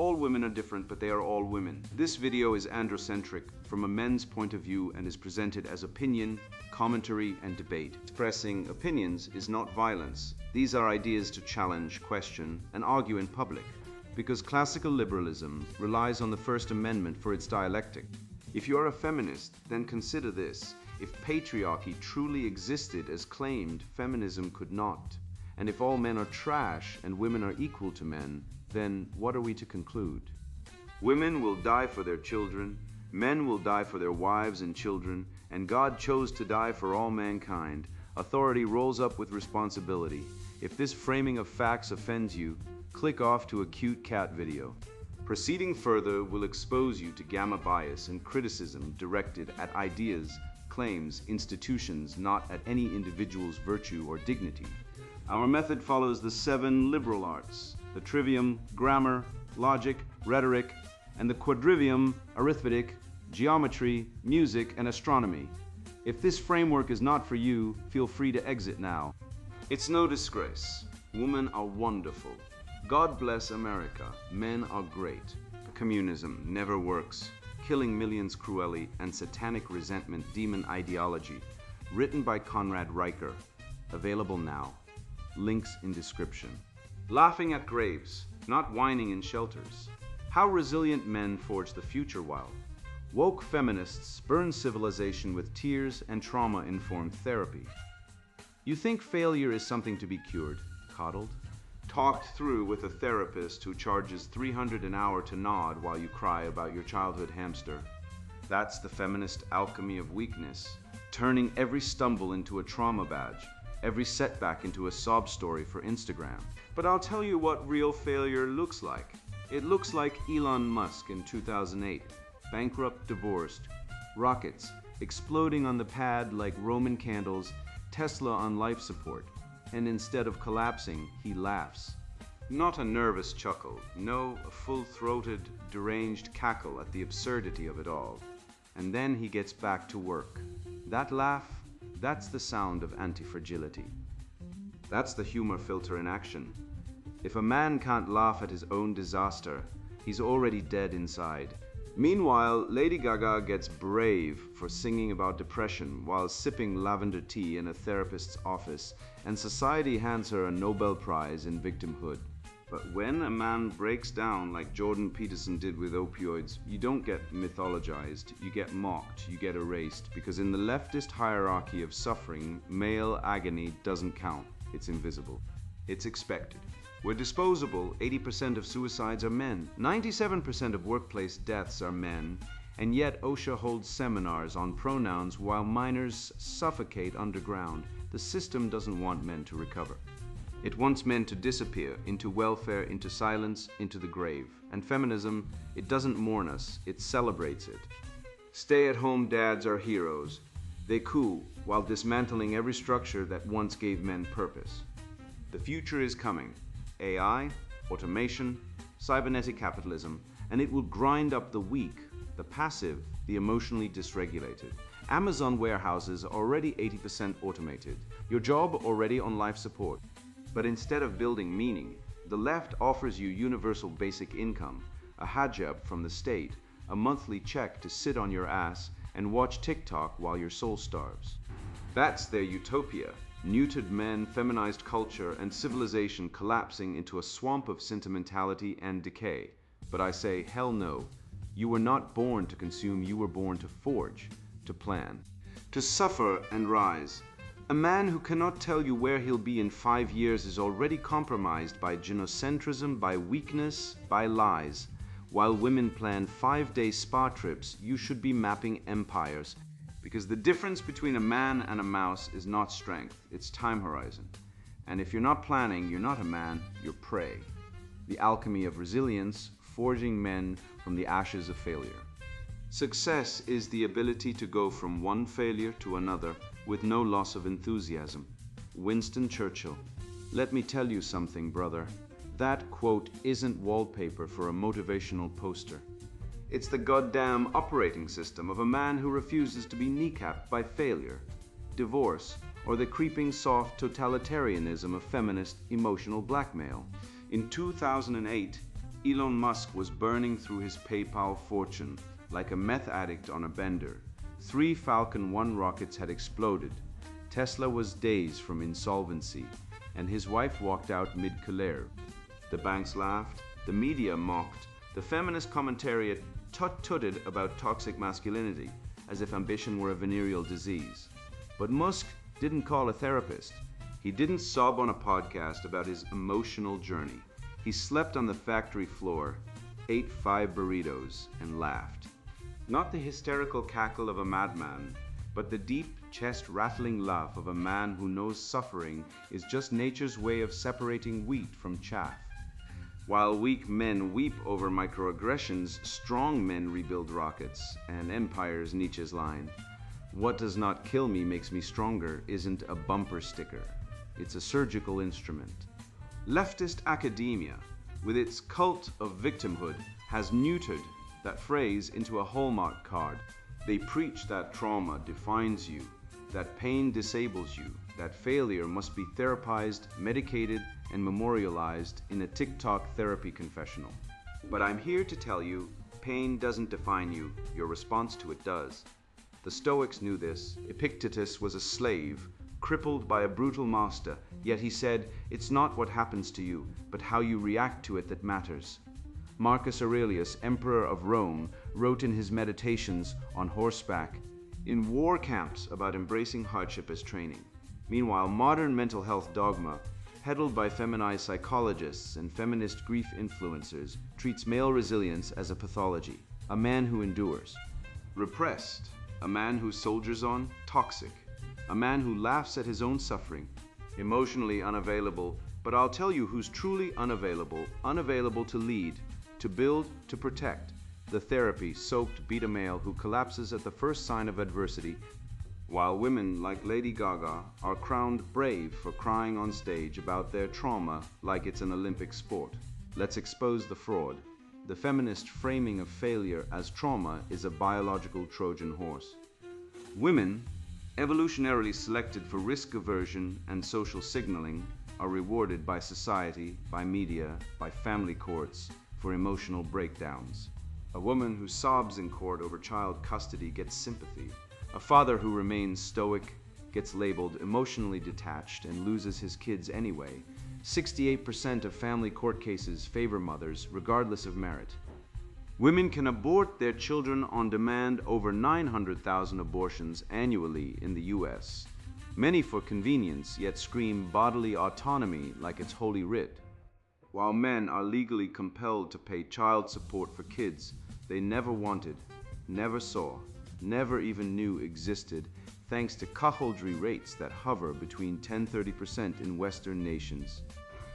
All women are different, but they are all women. This video is androcentric from a men's point of view and is presented as opinion, commentary, and debate. Expressing opinions is not violence. These are ideas to challenge, question, and argue in public, because classical liberalism relies on the First Amendment for its dialectic. If you are a feminist, then consider this. If patriarchy truly existed as claimed, feminism could not. And if all men are trash and women are equal to men, then what are we to conclude? Women will die for their children, men will die for their wives and children, and God chose to die for all mankind. Authority rolls up with responsibility. If this framing of facts offends you, click off to a cute cat video. Proceeding further will expose you to gamma bias and criticism directed at ideas, claims, institutions, not at any individual's virtue or dignity. Our method follows the 7 liberal arts, the trivium, grammar, logic, rhetoric, and the quadrivium, arithmetic, geometry, music, and astronomy. If this framework is not for you, feel free to exit now. It's no disgrace. Women are wonderful. God bless America. Men are great. Communism never works. Killing millions cruelly and satanic resentment demon ideology. Written by Conrad Riker. Available now. Links in description. Laughing at graves, not whining in shelters. How resilient men forge the future while. Woke feminists burn civilization with tears and trauma-informed therapy. You think failure is something to be cured, coddled? Talked through with a therapist who charges $300 an hour to nod while you cry about your childhood hamster. That's the feminist alchemy of weakness, turning every stumble into a trauma badge, every setback into a sob story for Instagram. But I'll tell you what real failure looks like. It looks like Elon Musk in 2008, bankrupt, divorced, rockets exploding on the pad like Roman candles, Tesla on life support. And instead of collapsing, he laughs. Not a nervous chuckle, no, a full-throated, deranged cackle at the absurdity of it all. And then he gets back to work. That laugh, that's the sound of anti-fragility. That's the humor filter in action. If a man can't laugh at his own disaster, he's already dead inside. Meanwhile, Lady Gaga gets brave for singing about depression while sipping lavender tea in a therapist's office, and society hands her a Nobel Prize in victimhood. But when a man breaks down like Jordan Peterson did with opioids, you don't get mythologized, you get mocked, you get erased, because in the leftist hierarchy of suffering, male agony doesn't count, it's invisible. It's expected. We're disposable. 80% of suicides are men. 97% of workplace deaths are men. And yet OSHA holds seminars on pronouns while minors suffocate underground. The system doesn't want men to recover. It wants men to disappear, into welfare, into silence, into the grave. And feminism, it doesn't mourn us, it celebrates it. Stay-at-home dads are heroes. They coo while dismantling every structure that once gave men purpose. The future is coming. AI, automation, cybernetic capitalism, and it will grind up the weak, the passive, the emotionally dysregulated. Amazon warehouses are already 80% automated. Your job already on life support. But instead of building meaning, the left offers you universal basic income, a hijab from the state, a monthly check to sit on your ass and watch TikTok while your soul starves. That's their utopia. Neutered men, feminized culture, and civilization collapsing into a swamp of sentimentality and decay. But I say, hell no. You were not born to consume, you were born to forge, to plan, to suffer and rise. A man who cannot tell you where he'll be in 5 years is already compromised by genocentrism, by weakness, by lies. While women plan 5-day spa trips, you should be mapping empires. Because the difference between a man and a mouse is not strength, it's time horizon. And if you're not planning, you're not a man, you're prey. The alchemy of resilience, forging men from the ashes of failure. Success is the ability to go from one failure to another with no loss of enthusiasm. Winston Churchill. Let me tell you something, brother. That quote isn't wallpaper for a motivational poster. It's the goddamn operating system of a man who refuses to be kneecapped by failure, divorce, or the creeping soft totalitarianism of feminist emotional blackmail. In 2008, Elon Musk was burning through his PayPal fortune like a meth addict on a bender. 3 Falcon 1 rockets had exploded. Tesla was days from insolvency, and his wife walked out mid-colère. The banks laughed, the media mocked, the feminist commentariat tut-tutted about toxic masculinity, as if ambition were a venereal disease. But Musk didn't call a therapist. He didn't sob on a podcast about his emotional journey. He slept on the factory floor, ate 5 burritos, and laughed. Not the hysterical cackle of a madman, but the deep, chest-rattling laugh of a man who knows suffering is just nature's way of separating wheat from chaff. While weak men weep over microaggressions, strong men rebuild rockets and empires, Nietzsche's line. What does not kill me makes me stronger isn't a bumper sticker. It's a surgical instrument. Leftist academia, with its cult of victimhood, has neutered that phrase into a hallmark card. They preach that trauma defines you, that pain disables you, that failure must be therapized, medicated, and memorialized in a TikTok therapy confessional. But I'm here to tell you, pain doesn't define you, your response to it does. The Stoics knew this. Epictetus was a slave, crippled by a brutal master, yet he said, it's not what happens to you, but how you react to it that matters. Marcus Aurelius, emperor of Rome, wrote in his meditations on horseback, in war camps about embracing hardship as training. Meanwhile, modern mental health dogma, peddled by feminized psychologists and feminist grief influencers, treats male resilience as a pathology, a man who endures. Repressed, a man who soldiers on, toxic, a man who laughs at his own suffering, emotionally unavailable, but I'll tell you who's truly unavailable, unavailable to lead, to build, to protect, the therapy-soaked beta male who collapses at the first sign of adversity, while women like Lady Gaga are crowned brave for crying on stage about their trauma like it's an Olympic sport. Let's expose the fraud. The feminist framing of failure as trauma is a biological Trojan horse. Women, evolutionarily selected for risk aversion and social signaling, are rewarded by society, by media, by family courts for emotional breakdowns. A woman who sobs in court over child custody gets sympathy. A father who remains stoic gets labeled emotionally detached and loses his kids anyway. 68% of family court cases favor mothers, regardless of merit. Women can abort their children on demand, over 900,000 abortions annually in the US. Many for convenience, yet scream bodily autonomy like it's holy writ. While men are legally compelled to pay child support for kids they never wanted, never saw, never even knew existed, thanks to cuckoldry rates that hover between 10–30% in Western nations.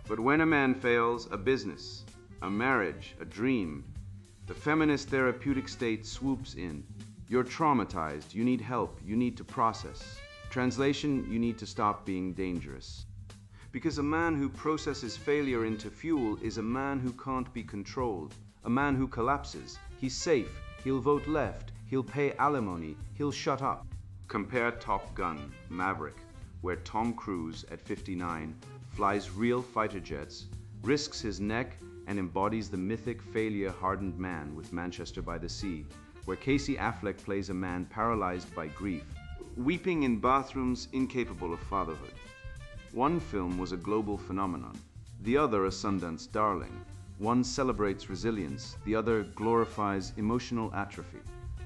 But when a man fails a business, a marriage, a dream, the feminist therapeutic state swoops in. You're traumatized, you need help, you need to process. Translation, you need to stop being dangerous. Because a man who processes failure into fuel is a man who can't be controlled, a man who collapses. He's safe, he'll vote left, he'll pay alimony, he'll shut up. Compare Top Gun, Maverick, where Tom Cruise, at 59, flies real fighter jets, risks his neck, and embodies the mythic failure-hardened man with Manchester by the Sea, where Casey Affleck plays a man paralyzed by grief, weeping in bathrooms, incapable of fatherhood. One film was a global phenomenon, the other a Sundance darling. One celebrates resilience, the other glorifies emotional atrophy.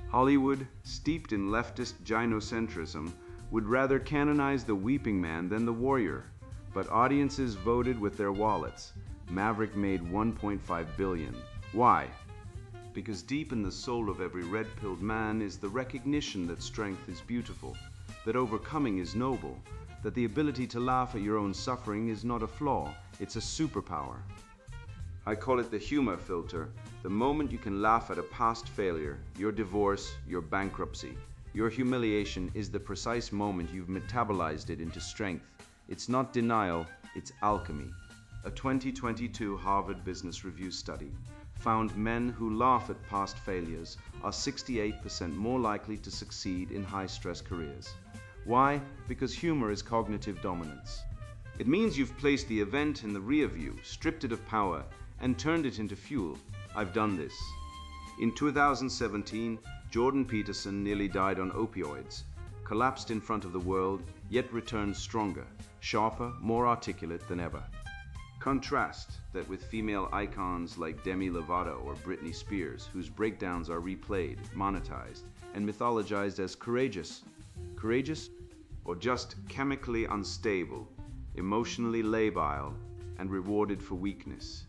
Hollywood, steeped in leftist gynocentrism, would rather canonize the weeping man than the warrior, but audiences voted with their wallets. Maverick made $1.5 billion. Why? Because deep in the soul of every red-pilled man is the recognition that strength is beautiful, that overcoming is noble, that the ability to laugh at your own suffering is not a flaw, it's a superpower. I call it the humor filter, the moment you can laugh at a past failure, your divorce, your bankruptcy. Your humiliation is the precise moment you've metabolized it into strength. It's not denial, it's alchemy. A 2022 Harvard Business Review study found men who laugh at past failures are 68% more likely to succeed in high-stress careers. Why? Because humor is cognitive dominance. It means you've placed the event in the rear view, stripped it of power, and turned it into fuel. I've done this. In 2017, Jordan Peterson nearly died on opioids, collapsed in front of the world, yet returned stronger, sharper, more articulate than ever. Contrast that with female icons like Demi Lovato or Britney Spears, whose breakdowns are replayed, monetized, and mythologized as courageous. Courageous? Or just chemically unstable, emotionally labile, and rewarded for weakness.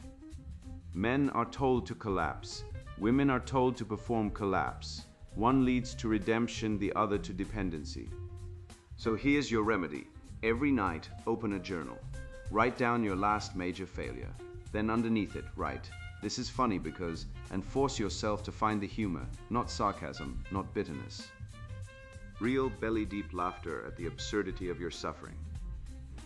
Men are told to collapse. Women are told to perform collapse. One leads to redemption, the other to dependency. So here's your remedy. Every night, open a journal. Write down your last major failure. Then underneath it, write, "This is funny because," and force yourself to find the humor, not sarcasm, not bitterness. Real belly-deep laughter at the absurdity of your suffering.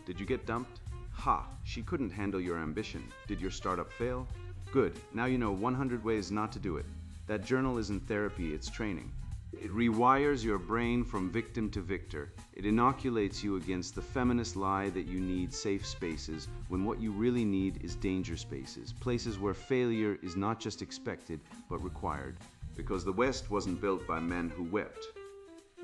Did you get dumped? Ha! She couldn't handle your ambition. Did your startup fail? Good. Now you know 100 ways not to do it. That journal isn't therapy, it's training. It rewires your brain from victim to victor. It inoculates you against the feminist lie that you need safe spaces when what you really need is danger spaces, places where failure is not just expected but required. Because the West wasn't built by men who wept.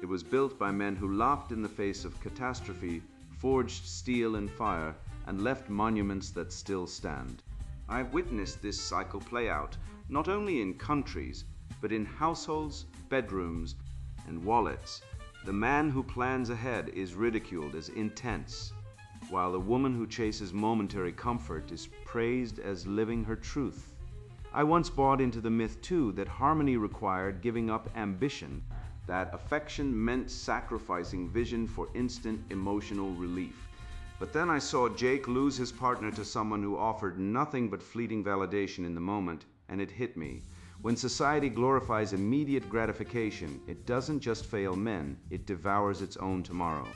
It was built by men who laughed in the face of catastrophe, forged steel and fire, and left monuments that still stand. I've witnessed this cycle play out, not only in countries, but in households, bedrooms, and wallets. The man who plans ahead is ridiculed as intense, while the woman who chases momentary comfort is praised as living her truth. I once bought into the myth too that harmony required giving up ambition, that affection meant sacrificing vision for instant emotional relief. But then I saw Jake lose his partner to someone who offered nothing but fleeting validation in the moment, and it hit me. When society glorifies immediate gratification, it doesn't just fail men, it devours its own tomorrow.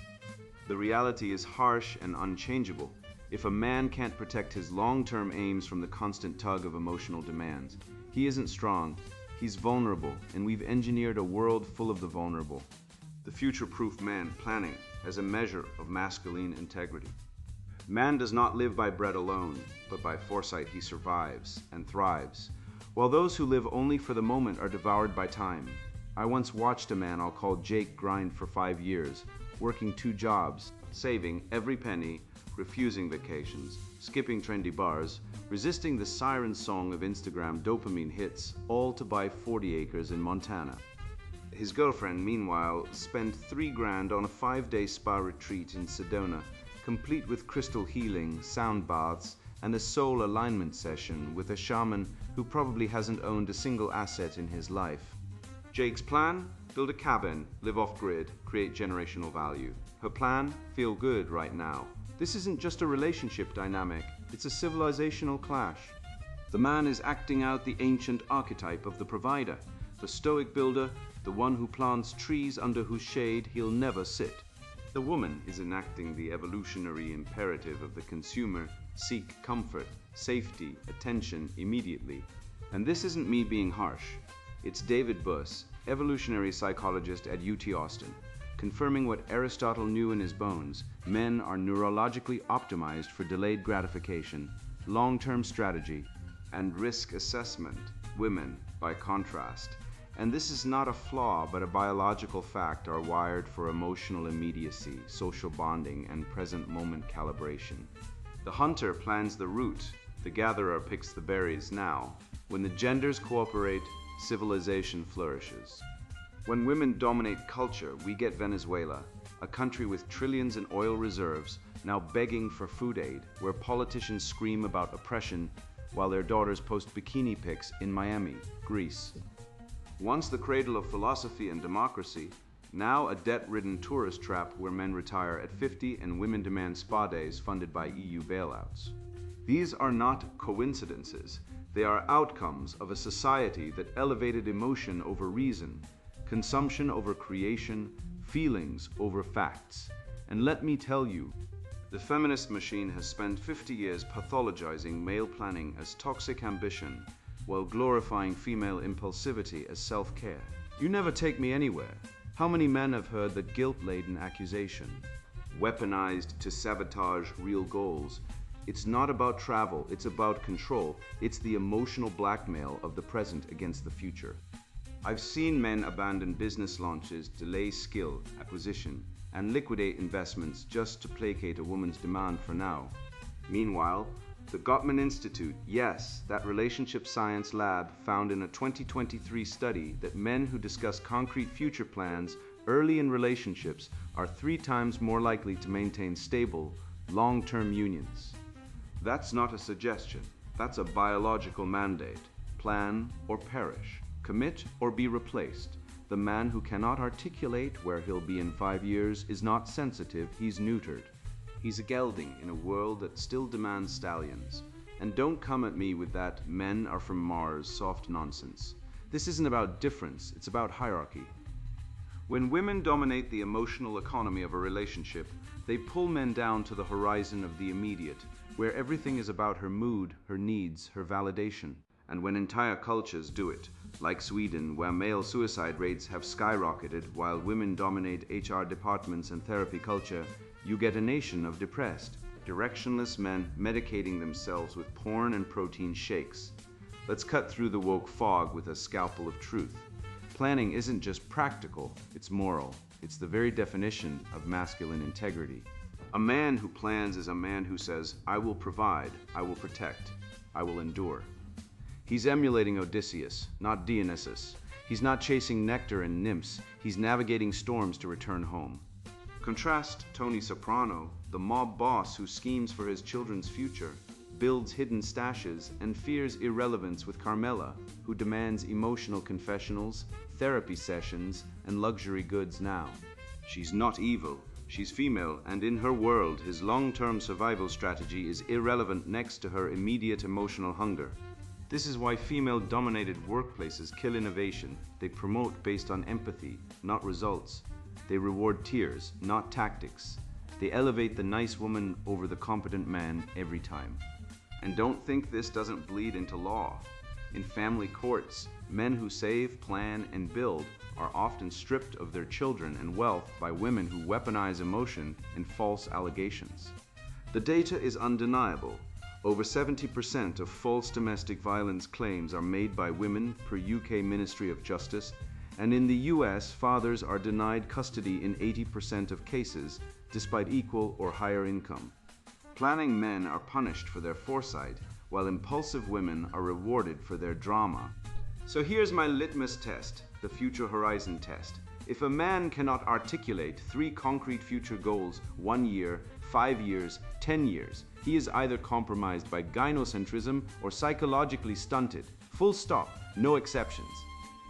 The reality is harsh and unchangeable. If a man can't protect his long-term aims from the constant tug of emotional demands, he isn't strong, he's vulnerable, and we've engineered a world full of the vulnerable. The future-proof man planning as a measure of masculine integrity. Man does not live by bread alone, but by foresight he survives and thrives, while those who live only for the moment are devoured by time. I once watched a man I'll call Jake grind for 5 years, working 2 jobs, saving every penny, refusing vacations, skipping trendy bars, resisting the siren song of Instagram dopamine hits, all to buy 40 acres in Montana. His girlfriend, meanwhile, spent $3,000 on a 5-day spa retreat in Sedona, complete with crystal healing, sound baths, and a soul alignment session with a shaman who probably hasn't owned a single asset in his life. Jake's plan? Build a cabin, live off-grid, create generational value. Her plan? Feel good right now. This isn't just a relationship dynamic, it's a civilizational clash. The man is acting out the ancient archetype of the provider, the stoic builder, the one who plants trees under whose shade he'll never sit. The woman is enacting the evolutionary imperative of the consumer: seek comfort, safety, attention immediately. And this isn't me being harsh. It's David Buss, evolutionary psychologist at UT Austin, confirming what Aristotle knew in his bones: men are neurologically optimized for delayed gratification, long-term strategy, and risk assessment. Women, by contrast, and this is not a flaw but a biological fact, are wired for emotional immediacy, social bonding, and present moment calibration. The hunter plans the route, the gatherer picks the berries now. When the genders cooperate, civilization flourishes. When women dominate culture, we get Venezuela, a country with trillions in oil reserves, now begging for food aid, where politicians scream about oppression while their daughters post bikini pics in Miami, Greece. Once the cradle of philosophy and democracy, now a debt-ridden tourist trap where men retire at 50 and women demand spa days funded by EU bailouts. These are not coincidences. They are outcomes of a society that elevated emotion over reason, consumption over creation, feelings over facts. And let me tell you, the feminist machine has spent 50 years pathologizing male planning as toxic ambition, while glorifying female impulsivity as self-care. You never take me anywhere. How many men have heard that guilt-laden accusation, weaponized to sabotage real goals, It's not about travel, it's about control. It's the emotional blackmail of the present against the future. I've seen men abandon business launches, delay skill acquisition, and liquidate investments just to placate a woman's demand for now. Meanwhile, the Gottman Institute, yes, that relationship science lab, found in a 2023 study that men who discuss concrete future plans early in relationships are 3 times more likely to maintain stable, long-term unions. That's not a suggestion, that's a biological mandate. Plan or perish, commit or be replaced. The man who cannot articulate where he'll be in 5 years is not sensitive, he's neutered. He's a gelding in a world that still demands stallions. And don't come at me with that men are from Mars soft nonsense. This isn't about difference, it's about hierarchy. When women dominate the emotional economy of a relationship, they pull men down to the horizon of the immediate, where everything is about her mood, her needs, her validation. And when entire cultures do it, like Sweden, where male suicide rates have skyrocketed while women dominate HR departments and therapy culture, you get a nation of depressed, directionless men medicating themselves with porn and protein shakes. Let's cut through the woke fog with a scalpel of truth. Planning isn't just practical, it's moral. It's the very definition of masculine integrity. A man who plans is a man who says, I will provide, I will protect, I will endure. He's emulating Odysseus, not Dionysus. He's not chasing nectar and nymphs, he's navigating storms to return home. Contrast Tony Soprano, the mob boss who schemes for his children's future, builds hidden stashes, and fears irrelevance with Carmela, who demands emotional confessionals, therapy sessions, and luxury goods now. She's not evil, she's female, and in her world, his long-term survival strategy is irrelevant next to her immediate emotional hunger. This is why female-dominated workplaces kill innovation. They promote based on empathy, not results. They reward tears, not tactics. They elevate the nice woman over the competent man every time. And don't think this doesn't bleed into law. In family courts, men who save, plan, and build are often stripped of their children and wealth by women who weaponize emotion and false allegations. The data is undeniable. Over 70% of false domestic violence claims are made by women per UK Ministry of Justice, and in the US, fathers are denied custody in 80% of cases, despite equal or higher income. Planning men are punished for their foresight, while impulsive women are rewarded for their drama. So here's my litmus test, the Future Horizon test. If a man cannot articulate 3 concrete future goals 1 year, 5 years, 10 years, he is either compromised by gynocentrism or psychologically stunted. Full stop, no exceptions.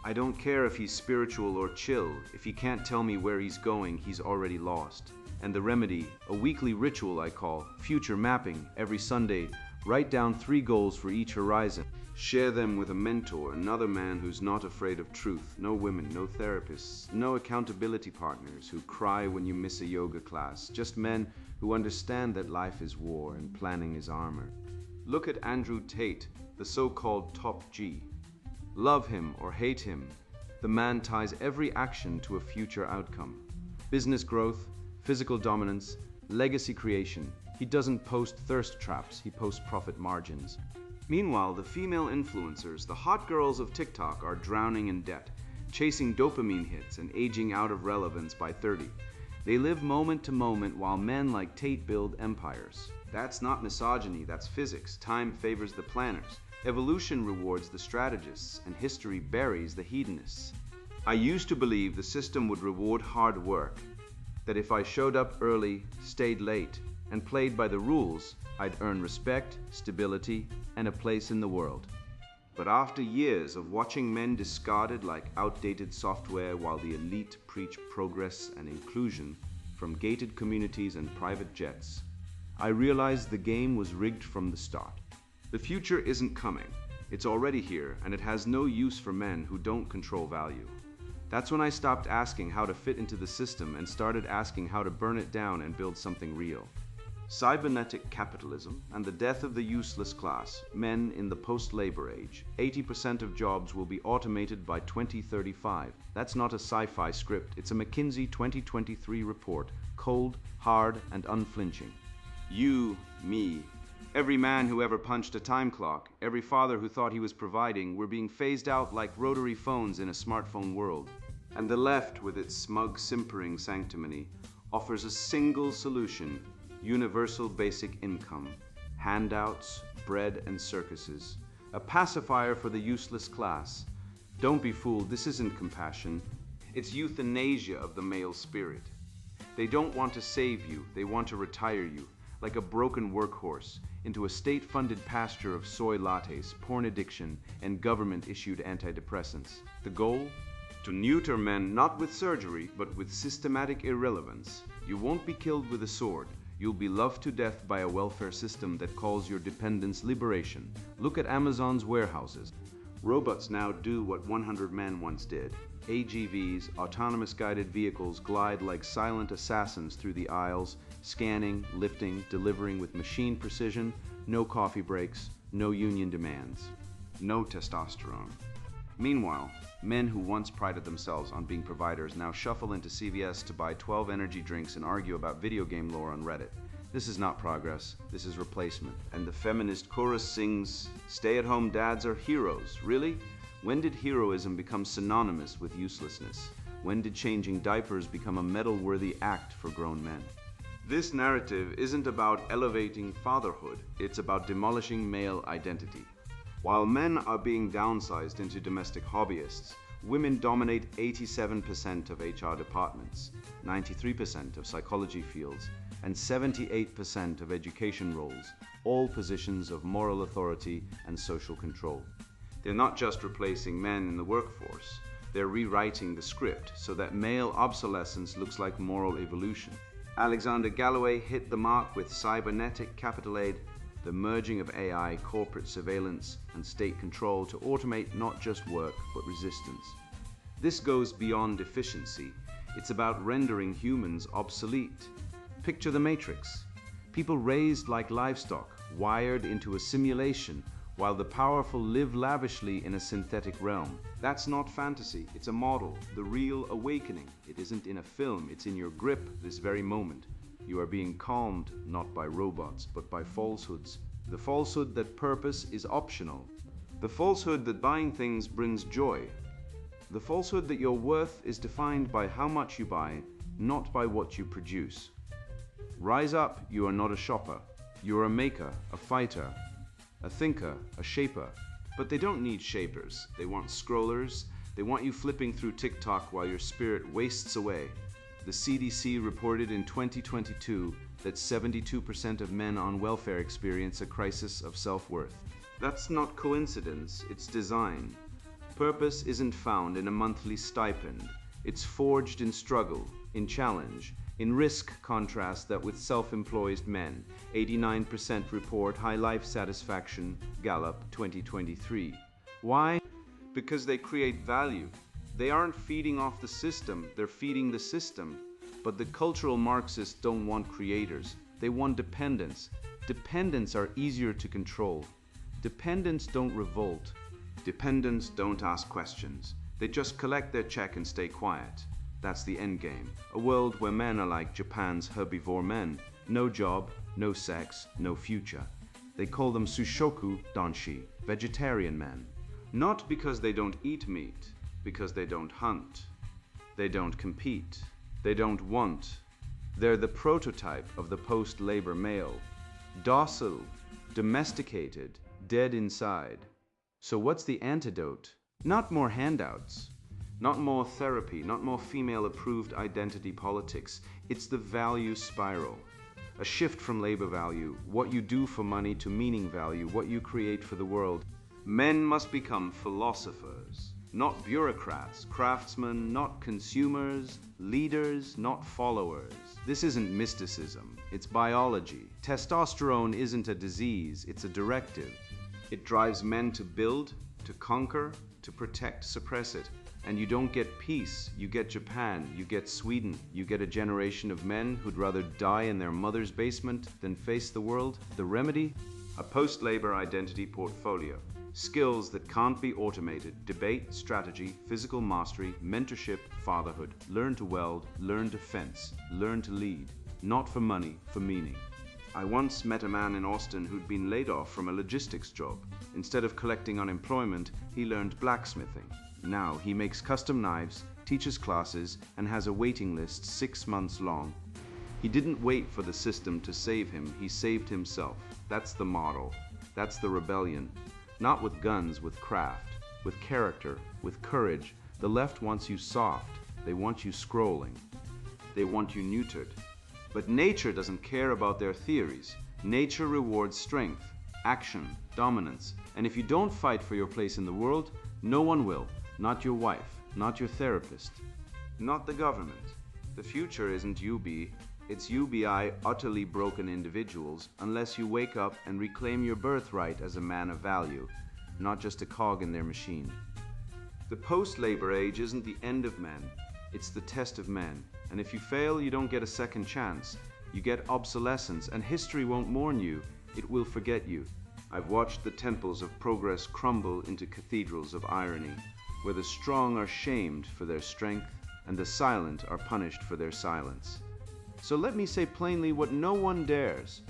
I don't care if he's spiritual or chill. If he can't tell me where he's going, he's already lost. And the remedy, a weekly ritual I call future mapping. Every Sunday, write down 3 goals for each horizon. Share them with a mentor, another man who's not afraid of truth. No women, no therapists, no accountability partners who cry when you miss a yoga class. Just men who understand that life is war and planning is armor. Look at Andrew Tate, the so-called top G. Love him or hate him, the man ties every action to a future outcome. Business growth, physical dominance, legacy creation. He doesn't post thirst traps, he posts profit margins. Meanwhile, the female influencers, the hot girls of TikTok, are drowning in debt, chasing dopamine hits and aging out of relevance by 30. They live moment to moment while men like Tate build empires. That's not misogyny, that's physics. Time favors the planners. Evolution rewards the strategists, and history buries the hedonists. I used to believe the system would reward hard work, that if I showed up early, stayed late, and played by the rules, I'd earn respect, stability, and a place in the world. But after years of watching men discarded like outdated software while the elite preach progress and inclusion from gated communities and private jets, I realized the game was rigged from the start. The future isn't coming. It's already here, and it has no use for men who don't control value. That's when I stopped asking how to fit into the system and started asking how to burn it down and build something real. Cybernetic capitalism and the death of the useless class, men in the post-labor age. 80% of jobs will be automated by 2035. That's not a sci-fi script, it's a McKinsey 2023 report, cold, hard, and unflinching. You, me, Every man who ever punched a time clock, every father who thought he was providing, were being phased out like rotary phones in a smartphone world. And the left, with its smug, simpering sanctimony, offers a single solution: universal basic income, handouts, bread and circuses, a pacifier for the useless class. Don't be fooled, this isn't compassion. It's euthanasia of the male spirit. They don't want to save you, they want to retire you, like a broken workhorse, into a state-funded pasture of soy lattes, porn addiction, and government-issued antidepressants. The goal? To neuter men not with surgery, but with systematic irrelevance. You won't be killed with a sword. You'll be loved to death by a welfare system that calls your dependence liberation. Look at Amazon's warehouses. Robots now do what 100 men once did. AGVs, autonomous guided vehicles, glide like silent assassins through the aisles, scanning, lifting, delivering with machine precision, no coffee breaks, no union demands, no testosterone. Meanwhile, men who once prided themselves on being providers now shuffle into CVS to buy 12 energy drinks and argue about video game lore on Reddit. This is not progress, this is replacement. And the feminist chorus sings, "Stay-at-home dads are heroes." Really? When did heroism become synonymous with uselessness? When did changing diapers become a medal-worthy act for grown men? This narrative isn't about elevating fatherhood, it's about demolishing male identity. While men are being downsized into domestic hobbyists, women dominate 87% of HR departments, 93% of psychology fields, and 78% of education roles, all positions of moral authority and social control. They're not just replacing men in the workforce, they're rewriting the script so that male obsolescence looks like moral evolution. Alexander Galloway hit the mark with cybernetic capital A, the merging of AI, corporate surveillance, and state control to automate not just work, but resistance. This goes beyond efficiency. It's about rendering humans obsolete. Picture the Matrix. People raised like livestock, wired into a simulation, while the powerful live lavishly in a synthetic realm. That's not fantasy, it's a model, the real awakening. It isn't in a film, it's in your grip this very moment. You are being calmed not by robots, but by falsehoods. The falsehood that purpose is optional. The falsehood that buying things brings joy. The falsehood that your worth is defined by how much you buy, not by what you produce. Rise up, you are not a shopper. You are a maker, a fighter, a thinker, a shaper. But they don't need shapers. They want scrollers. They want you flipping through TikTok while your spirit wastes away. The CDC reported in 2022 that 72% of men on welfare experience a crisis of self-worth. That's not coincidence, it's design. Purpose isn't found in a monthly stipend. It's forged in struggle, in challenge, in risk. Contrast that with self-employed men. 89% report high life satisfaction, Gallup 2023. Why? Because they create value. They aren't feeding off the system, they're feeding the system. But the cultural Marxists don't want creators, they want dependents. Dependents are easier to control. Dependents don't revolt. Dependents don't ask questions. They just collect their check and stay quiet. That's the end game. A world where men are like Japan's herbivore men. No job, no sex, no future. They call them sushoku danshi, vegetarian men. Not because they don't eat meat, because they don't hunt. They don't compete. They don't want. They're the prototype of the post-labor male. Docile, domesticated, dead inside. So what's the antidote? Not more handouts. Not more therapy, not more female-approved identity politics. It's the value spiral. A shift from labor value, what you do for money, to meaning value, what you create for the world. Men must become philosophers, not bureaucrats, craftsmen, not consumers, leaders, not followers. This isn't mysticism, it's biology. Testosterone isn't a disease, it's a directive. It drives men to build, to conquer, to protect, suppress it. And you don't get peace, you get Japan, you get Sweden, you get a generation of men who'd rather die in their mother's basement than face the world. The remedy? A post-labor identity portfolio. Skills that can't be automated: debate, strategy, physical mastery, mentorship, fatherhood. Learn to weld, learn to fence, learn to lead. Not for money, for meaning. I once met a man in Austin who'd been laid off from a logistics job. Instead of collecting unemployment, he learned blacksmithing. Now he makes custom knives, teaches classes, and has a waiting list 6 months long. He didn't wait for the system to save him, he saved himself. That's the model. That's the rebellion. Not with guns, with craft, with character, with courage. The left wants you soft. They want you scrolling. They want you neutered. But nature doesn't care about their theories. Nature rewards strength, action, dominance. And if you don't fight for your place in the world, no one will. Not your wife, not your therapist, not the government. The future isn't UB, it's UBI utterly broken individuals unless you wake up and reclaim your birthright as a man of value, not just a cog in their machine. The post-labor age isn't the end of men, it's the test of men. And if you fail, you don't get a second chance. You get obsolescence, and history won't mourn you, it will forget you. I've watched the temples of progress crumble into cathedrals of irony, where the strong are shamed for their strength, and the silent are punished for their silence. So let me say plainly what no one dares.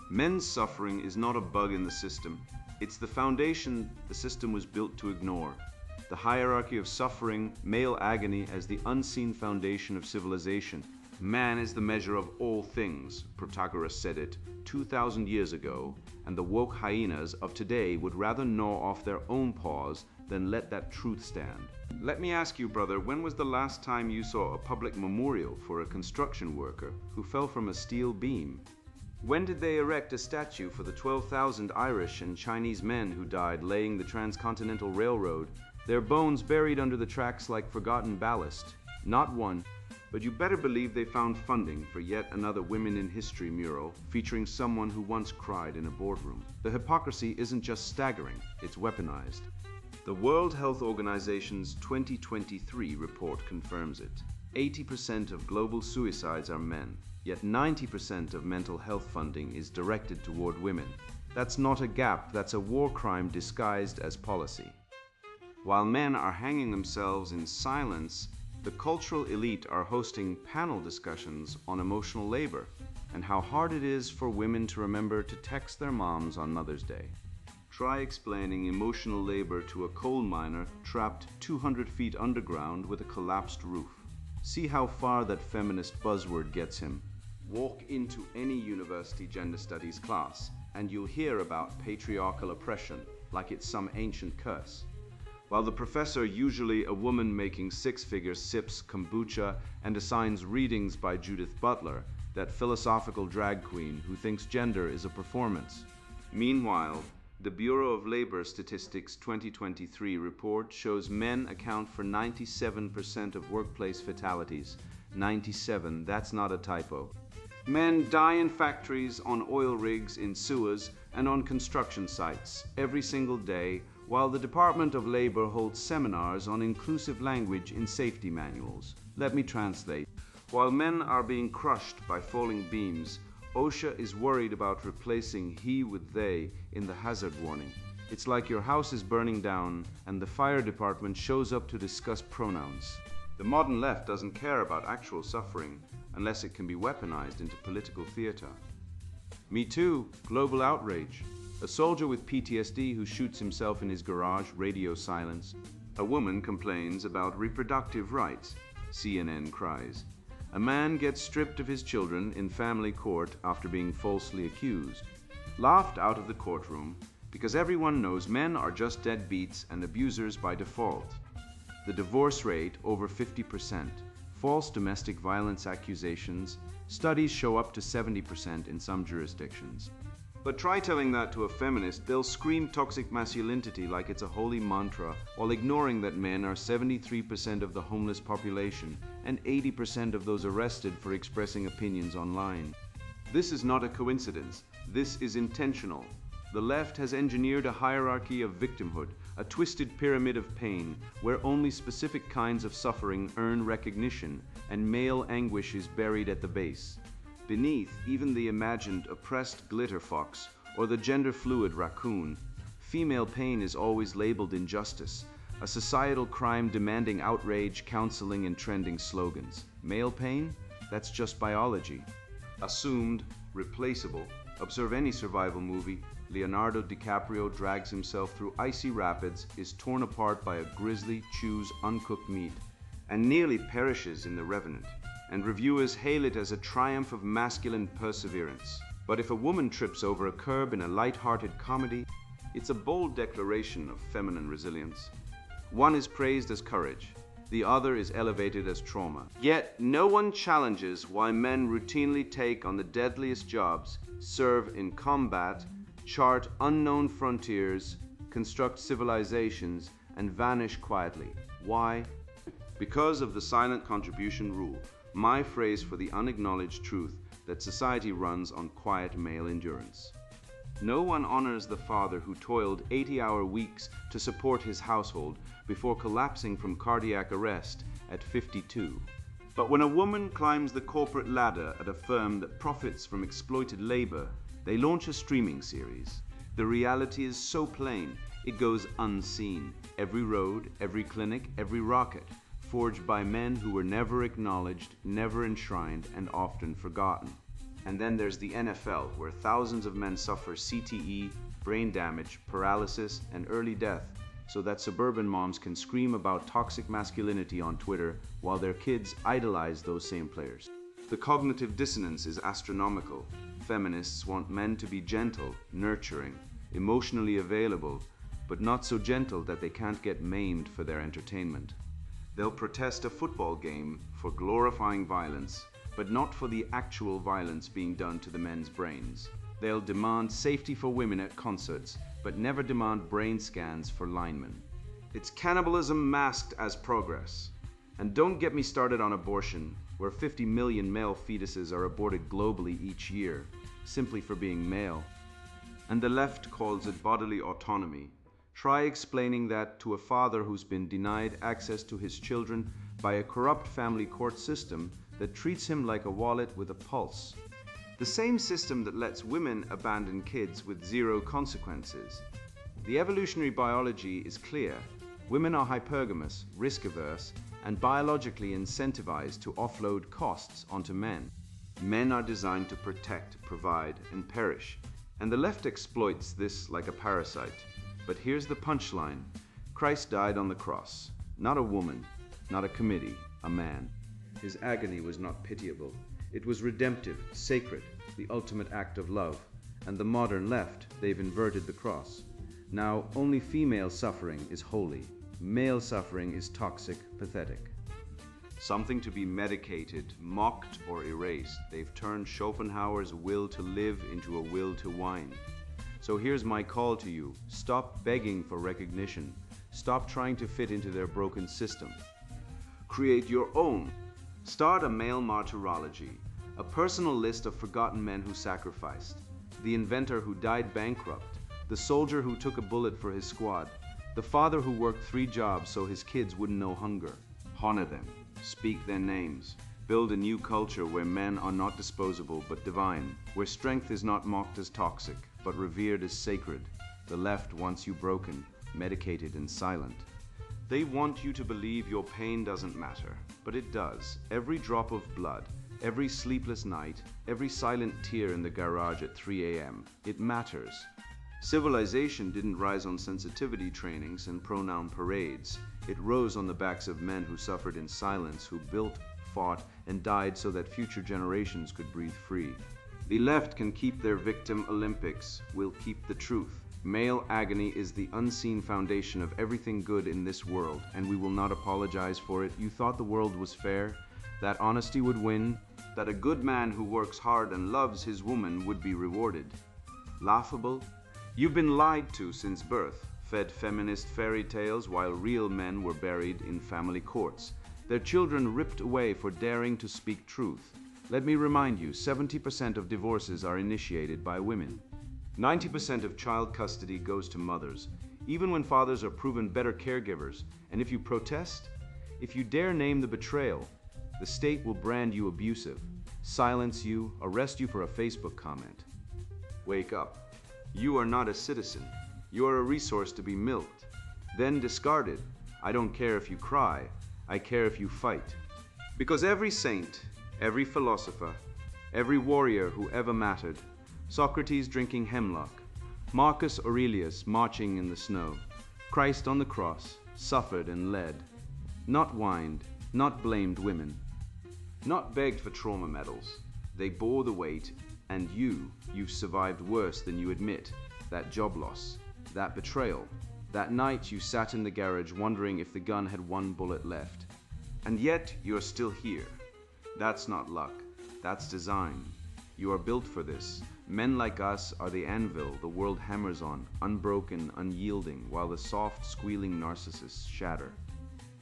Men's suffering is not a bug in the system. It's the foundation the system was built to ignore. The hierarchy of suffering, male agony as the unseen foundation of civilization. Man is the measure of all things, Protagoras said it 2,000 years ago, and the woke hyenas of today would rather gnaw off their own paws than let that truth stand. Let me ask you, brother, when was the last time you saw a public memorial for a construction worker who fell from a steel beam? When did they erect a statue for the 12,000 Irish and Chinese men who died laying the transcontinental railroad, their bones buried under the tracks like forgotten ballast? Not one. But you better believe they found funding for yet another Women in History mural featuring someone who once cried in a boardroom. The hypocrisy isn't just staggering, it's weaponized. The World Health Organization's 2023 report confirms it. 80% of global suicides are men, yet 90% of mental health funding is directed toward women. That's not a gap, that's a war crime disguised as policy. While men are hanging themselves in silence, the cultural elite are hosting panel discussions on emotional labor and how hard it is for women to remember to text their moms on Mother's Day. Try explaining emotional labor to a coal miner trapped 200 feet underground with a collapsed roof. See how far that feminist buzzword gets him. Walk into any university gender studies class and you'll hear about patriarchal oppression like it's some ancient curse. While the professor, usually a woman making six figures, sips kombucha and assigns readings by Judith Butler, that philosophical drag queen who thinks gender is a performance. Meanwhile, the Bureau of Labor Statistics 2023 report shows men account for 97% of workplace fatalities. 97, that's not a typo. Men die in factories, on oil rigs, in sewers, and on construction sites every single day, while the Department of Labor holds seminars on inclusive language in safety manuals. Let me translate. While men are being crushed by falling beams, OSHA is worried about replacing he with they in the hazard warning. It's like your house is burning down and the fire department shows up to discuss pronouns. The modern left doesn't care about actual suffering unless it can be weaponized into political theater. Me Too, global outrage. A soldier with PTSD who shoots himself in his garage, radio silence. A woman complains about reproductive rights. CNN cries. A man gets stripped of his children in family court after being falsely accused. Laughed out of the courtroom because everyone knows men are just deadbeats and abusers by default. The divorce rate over 50%. False domestic violence accusations. Studies show up to 70% in some jurisdictions. But try telling that to a feminist, they'll scream toxic masculinity like it's a holy mantra, while ignoring that men are 73% of the homeless population and 80% of those arrested for expressing opinions online. This is not a coincidence. This is intentional. The left has engineered a hierarchy of victimhood, a twisted pyramid of pain, where only specific kinds of suffering earn recognition, and male anguish is buried at the base. Beneath, even the imagined oppressed glitter fox or the gender-fluid raccoon, female pain is always labeled injustice, a societal crime demanding outrage, counseling, and trending slogans. Male pain? That's just biology. Assumed, replaceable, Observe any survival movie. Leonardo DiCaprio drags himself through icy rapids, is torn apart by a grizzly, chews uncooked meat, and nearly perishes in The Revenant. And reviewers hail it as a triumph of masculine perseverance. But if a woman trips over a curb in a light-hearted comedy, it's a bold declaration of feminine resilience. One is praised as courage, the other is elevated as trauma. Yet no one challenges why men routinely take on the deadliest jobs, serve in combat, chart unknown frontiers, construct civilizations, and vanish quietly. Why? Because of the silent contribution rule, my phrase for the unacknowledged truth that society runs on quiet male endurance. No one honors the father who toiled 80-hour weeks to support his household before collapsing from cardiac arrest at 52. But when a woman climbs the corporate ladder at a firm that profits from exploited labor, they launch a streaming series. The reality is so plain, it goes unseen. Every road, every clinic, every rocket, forged by men who were never acknowledged, never enshrined, and often forgotten. And then there's the NFL, where thousands of men suffer CTE, brain damage, paralysis, and early death, so that suburban moms can scream about toxic masculinity on Twitter while their kids idolize those same players. The cognitive dissonance is astronomical. Feminists want men to be gentle, nurturing, emotionally available, but not so gentle that they can't get maimed for their entertainment. They'll protest a football game for glorifying violence, but not for the actual violence being done to the men's brains. They'll demand safety for women at concerts, but never demand brain scans for linemen. It's cannibalism masked as progress. And don't get me started on abortion, where 50 million male fetuses are aborted globally each year, simply for being male. And the left calls it bodily autonomy. Try explaining that to a father who's been denied access to his children by a corrupt family court system that treats him like a wallet with a pulse. The same system that lets women abandon kids with zero consequences. The evolutionary biology is clear. Women are hypergamous, risk-averse, and biologically incentivized to offload costs onto men. Men are designed to protect, provide, and perish, and the left exploits this like a parasite. But here's the punchline. Christ died on the cross. Not a woman, not a committee, a man. His agony was not pitiable. It was redemptive, sacred, the ultimate act of love. And the modern left, they've inverted the cross. Now, only female suffering is holy. Male suffering is toxic, pathetic. Something to be medicated, mocked, or erased. They've turned Schopenhauer's will to live into a will to whine. So here's my call to you. Stop begging for recognition. Stop trying to fit into their broken system. Create your own. Start a male martyrology, a personal list of forgotten men who sacrificed, the inventor who died bankrupt, the soldier who took a bullet for his squad, the father who worked 3 jobs so his kids wouldn't know hunger. Honor them. Speak their names. Build a new culture where men are not disposable but divine, where strength is not mocked as toxic, but revered as sacred. The left wants you broken, medicated, and silent. They want you to believe your pain doesn't matter, but it does. Every drop of blood, every sleepless night, every silent tear in the garage at 3 a.m., it matters. Civilization didn't rise on sensitivity trainings and pronoun parades. It rose on the backs of men who suffered in silence, who built, fought, and died so that future generations could breathe free. The left can keep their victim Olympics. We'll keep the truth. Male agony is the unseen foundation of everything good in this world, and we will not apologize for it. You thought the world was fair, that honesty would win, that a good man who works hard and loves his woman would be rewarded. Laughable? You've been lied to since birth, fed feminist fairy tales while real men were buried in family courts, their children ripped away for daring to speak truth. Let me remind you, 70% of divorces are initiated by women. 90% of child custody goes to mothers, even when fathers are proven better caregivers. And if you protest, if you dare name the betrayal, the state will brand you abusive, silence you, arrest you for a Facebook comment. Wake up. You are not a citizen. You are a resource to be milked, then discarded. I don't care if you cry. I care if you fight. Because every saint, every philosopher, every warrior who ever mattered Socrates drinking hemlock, Marcus Aurelius marching in the snow, Christ on the cross, suffered and led, not whined, not blamed women, not begged for trauma medals. They bore the weight, and you've survived worse than you admit. That job loss, that betrayal, that night you sat in the garage wondering if the gun had one bullet left. And yet you're still here. That's not luck, that's design. You are built for this. Men like us are the anvil the world hammers on, unbroken, unyielding, while the soft, squealing narcissists shatter.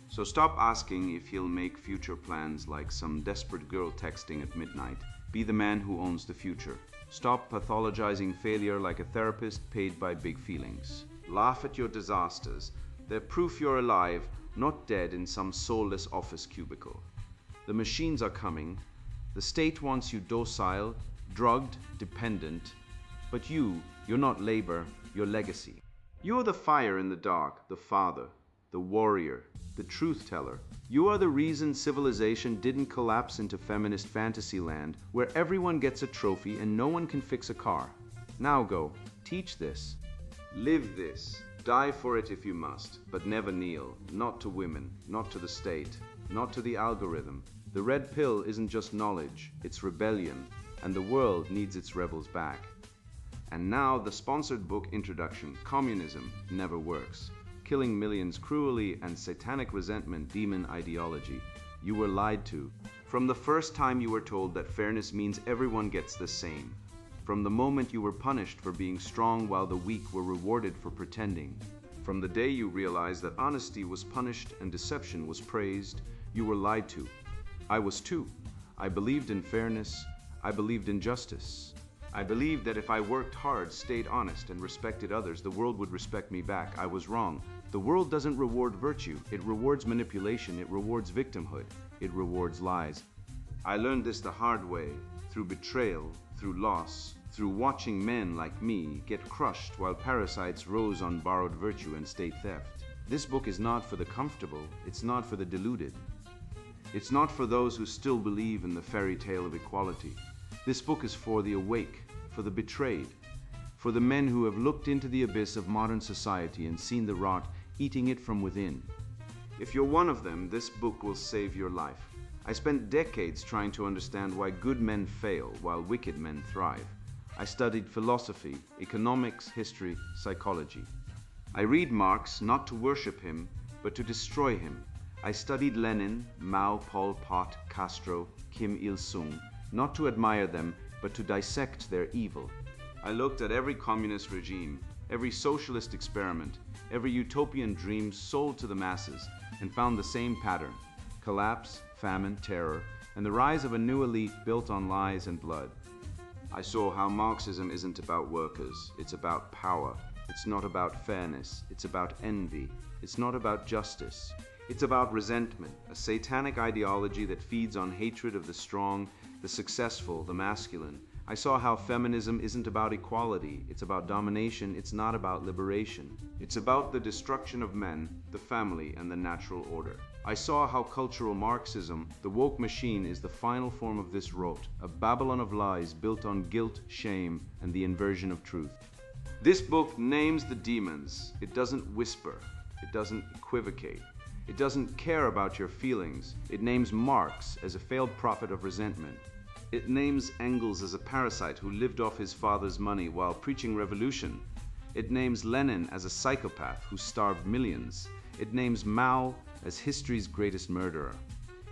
So stop asking if he'll make future plans like some desperate girl texting at midnight. Be the man who owns the future. Stop pathologizing failure like a therapist paid by big feelings. Laugh at your disasters. They're proof you're alive, not dead in some soulless office cubicle. The machines are coming. The state wants you docile, drugged, dependent. But you're not labor, you're legacy. You're the fire in the dark, the father, the warrior, the truth teller. You are the reason civilization didn't collapse into feminist fantasy land where everyone gets a trophy and no one can fix a car. Now go, teach this. Live this. Die for it if you must, but never kneel. Not to women, not to the state, not to the algorithm. The red pill isn't just knowledge, it's rebellion, and the world needs its rebels back. And now the sponsored book introduction, Communism Never Works. Killing millions cruelly and satanic resentment demon ideology. You were lied to. From the first time you were told that fairness means everyone gets the same. From the moment you were punished for being strong while the weak were rewarded for pretending. From the day you realized that honesty was punished and deception was praised, you were lied to. I was too. I believed in fairness. I believed in justice. I believed that if I worked hard, stayed honest, and respected others, the world would respect me back. I was wrong. The world doesn't reward virtue. It rewards manipulation. It rewards victimhood. It rewards lies. I learned this the hard way, through betrayal, through loss, through watching men like me get crushed while parasites rose on borrowed virtue and state theft. This book is not for the comfortable. It's not for the deluded. It's not for those who still believe in the fairy tale of equality. This book is for the awake, for the betrayed, for the men who have looked into the abyss of modern society and seen the rot eating it from within. If you're one of them, this book will save your life. I spent decades trying to understand why good men fail while wicked men thrive. I studied philosophy, economics, history, psychology. I read Marx not to worship him, but to destroy him. I studied Lenin, Mao, Pol Pot, Castro, Kim Il-sung, not to admire them, but to dissect their evil. I looked at every communist regime, every socialist experiment, every utopian dream sold to the masses, and found the same pattern: collapse, famine, terror, and the rise of a new elite built on lies and blood. I saw how Marxism isn't about workers, it's about power. It's not about fairness, it's about envy. It's not about justice. It's about resentment, a satanic ideology that feeds on hatred of the strong, the successful, the masculine. I saw how feminism isn't about equality, it's about domination, it's not about liberation. It's about the destruction of men, the family, and the natural order. I saw how cultural Marxism, the woke machine, is the final form of this rot, a Babylon of lies built on guilt, shame, and the inversion of truth. This book names the demons. It doesn't whisper, it doesn't equivocate. It doesn't care about your feelings. It names Marx as a failed prophet of resentment. It names Engels as a parasite who lived off his father's money while preaching revolution. It names Lenin as a psychopath who starved millions. It names Mao as history's greatest murderer.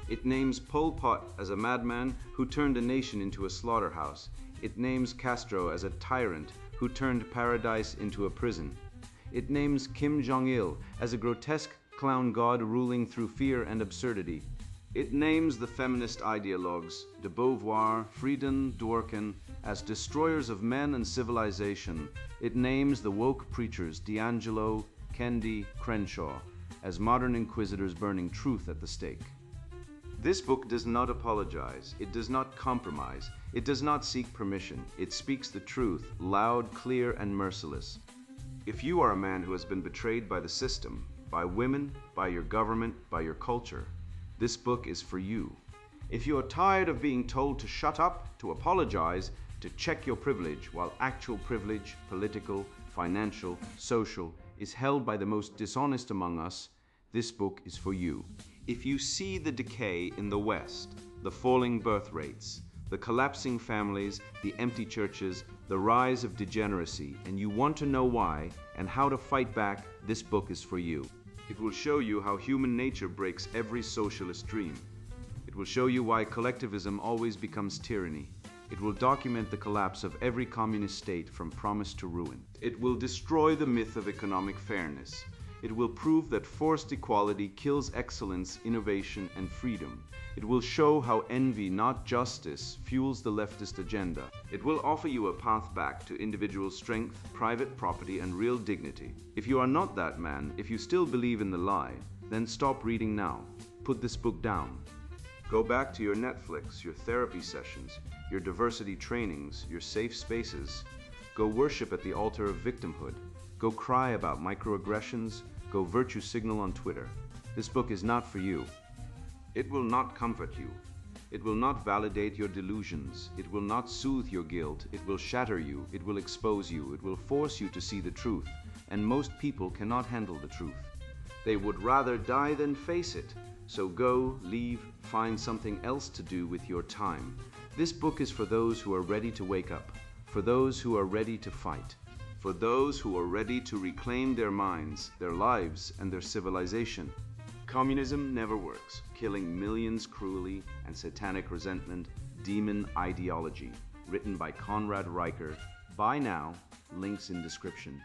It names Pol Pot as a madman who turned a nation into a slaughterhouse. It names Castro as a tyrant who turned paradise into a prison. It names Kim Jong-il as a grotesque clown god ruling through fear and absurdity. It names the feminist ideologues, de Beauvoir, Friedan, Dworkin, as destroyers of men and civilization. It names the woke preachers, D'Angelo, Kendi, Crenshaw, as modern inquisitors burning truth at the stake. This book does not apologize. It does not compromise. It does not seek permission. It speaks the truth, loud, clear, and merciless. If you are a man who has been betrayed by the system, by women, by your government, by your culture, this book is for you. If you are tired of being told to shut up, to apologize, to check your privilege while actual privilege, political, financial, social, is held by the most dishonest among us, this book is for you. If you see the decay in the West, the falling birth rates, the collapsing families, the empty churches, the rise of degeneracy, and you want to know why and how to fight back, this book is for you. It will show you how human nature breaks every socialist dream. It will show you why collectivism always becomes tyranny. It will document the collapse of every communist state from promise to ruin. It will destroy the myth of economic fairness. It will prove that forced equality kills excellence, innovation, and freedom. It will show how envy, not justice, fuels the leftist agenda. It will offer you a path back to individual strength, private property, and real dignity. If you are not that man, if you still believe in the lie, then stop reading now. Put this book down. Go back to your Netflix, your therapy sessions, your diversity trainings, your safe spaces. Go worship at the altar of victimhood. Go cry about microaggressions. Go virtue signal on Twitter. This book is not for you. It will not comfort you. It will not validate your delusions. It will not soothe your guilt. It will shatter you. It will expose you. It will force you to see the truth. And most people cannot handle the truth. They would rather die than face it. So go, leave, find something else to do with your time. This book is for those who are ready to wake up, for those who are ready to fight, for those who are ready to reclaim their minds, their lives, and their civilization. Communism never works, killing millions cruelly and satanic resentment, demon ideology. Written by Conrad Riker. Buy now, links in description.